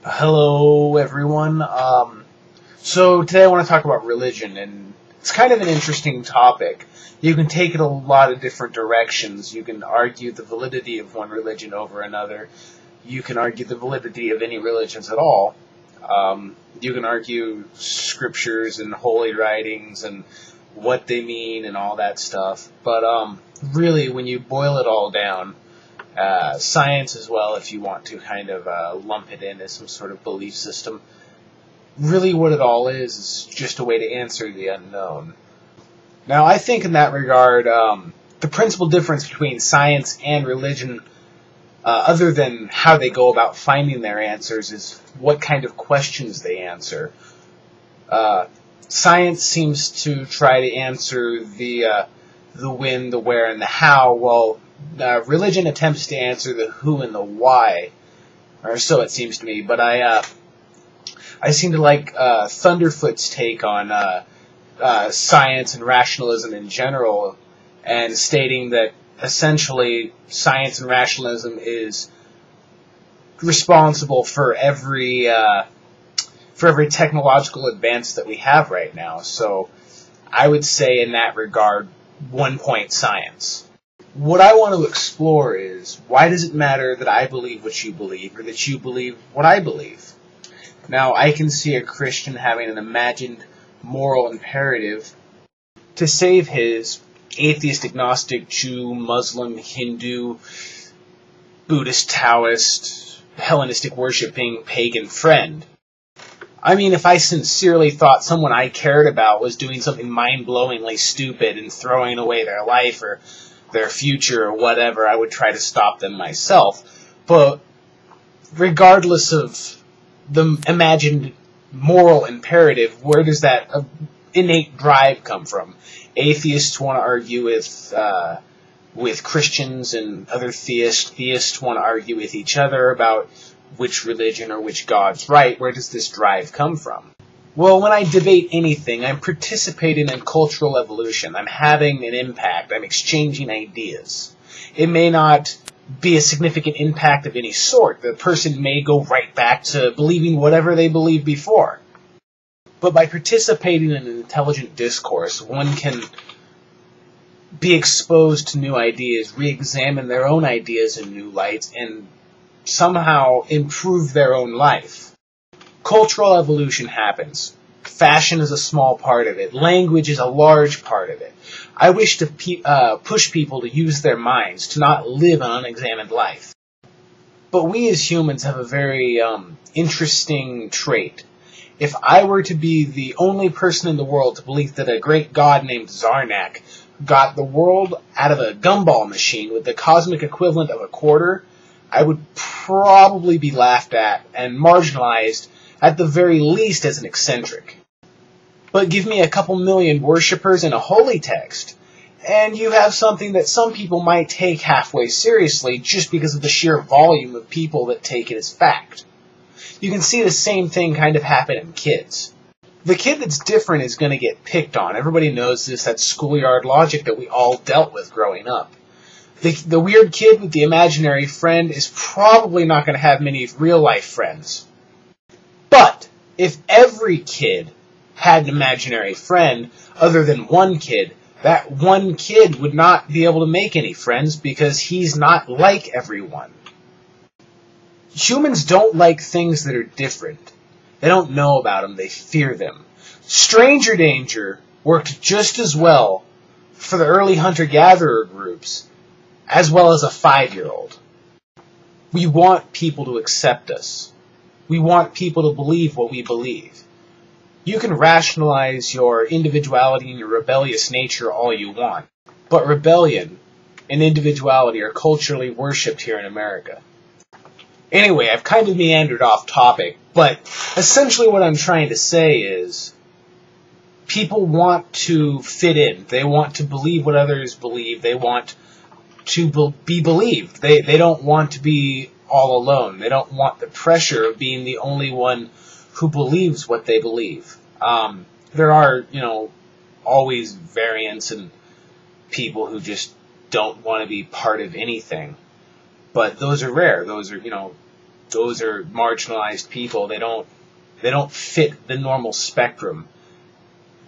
Hello, everyone. So today I want to talk about religion, and it's kind of an interesting topic. You can take it a lot of different directions. You can argue the validity of one religion over another. You can argue the validity of any religions at all. You can argue scriptures and holy writings and what they mean and all that stuff. But really, when you boil it all down, science as well, if you want to kind of lump it in as some sort of belief system. Really what it all is just a way to answer the unknown. Now, I think in that regard, the principal difference between science and religion, other than how they go about finding their answers, is what kind of questions they answer. Science seems to try to answer the when, the where, and the how, while religion attempts to answer the who and the why, or so it seems to me. But I seem to like Thunderfoot's take on science and rationalism in general, and stating that essentially science and rationalism is responsible for every technological advance that we have right now. So I would say in that regard, 1 point science. What I want to explore is, why does it matter that I believe what you believe, or that you believe what I believe? Now, I can see a Christian having an imagined moral imperative to save his atheist, agnostic, Jew, Muslim, Hindu, Buddhist, Taoist, Hellenistic worshipping pagan friend. I mean, if I sincerely thought someone I cared about was doing something mind-blowingly stupid and throwing away their life or their future or whatever, I would try to stop them myself. But regardless of the imagined moral imperative, where does that innate drive come from? Atheists want to argue with Christians, and other theists want to argue with each other about which religion or which God's right. Where does this drive come from? Well, when I debate anything, I'm participating in cultural evolution. I'm having an impact. I'm exchanging ideas. It may not be a significant impact of any sort. The person may go right back to believing whatever they believed before. But by participating in an intelligent discourse, one can be exposed to new ideas, re-examine their own ideas in new lights, and somehow improve their own life. Cultural evolution happens. Fashion is a small part of it. Language is a large part of it. I wish to push people to use their minds, to not live an unexamined life. But we as humans have a very interesting trait. If I were to be the only person in the world to believe that a great god named Xar'knack got the world out of a gumball machine with the cosmic equivalent of a quarter, I would probably be laughed at and marginalized, at the very least as an eccentric. But give me a couple million worshippers and a holy text, and you have something that some people might take halfway seriously just because of the sheer volume of people that take it as fact. You can see the same thing kind of happen in kids. The kid that's different is going to get picked on. Everybody knows this. That's schoolyard logic that we all dealt with growing up. The weird kid with the imaginary friend is probably not going to have many real-life friends. But if every kid had an imaginary friend other than one kid, that one kid would not be able to make any friends because he's not like everyone. Humans don't like things that are different. They don't know about them, they fear them. Stranger danger worked just as well for the early hunter-gatherer groups as well as a 5-year-old. We want people to accept us. We want people to believe what we believe. You can rationalize your individuality and your rebellious nature all you want, but rebellion and individuality are culturally worshipped here in America. Anyway, I've kind of meandered off topic, but essentially what I'm trying to say is people want to fit in. They want to believe what others believe. They want to be believed. They don't want to be all alone. They don't want the pressure of being the only one who believes what they believe. There are, always variants and people who just don't want to be part of anything. But those are rare. Those are, those are marginalized people. They don't fit the normal spectrum.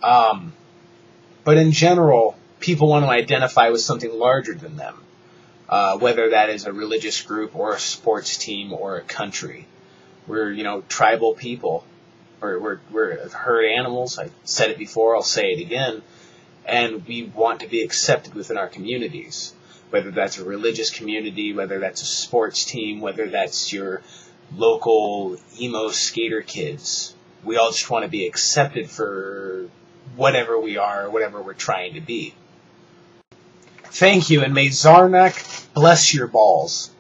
But in general, people want to identify with something larger than them, whether that is a religious group or a sports team or a country. We're, tribal people. We're herd animals. I said it before, I'll say it again. And we want to be accepted within our communities, whether that's a religious community, whether that's a sports team, whether that's your local emo skater kids. We all just want to be accepted for whatever we are, whatever we're trying to be. Thank you, and may Xar'knack bless your balls.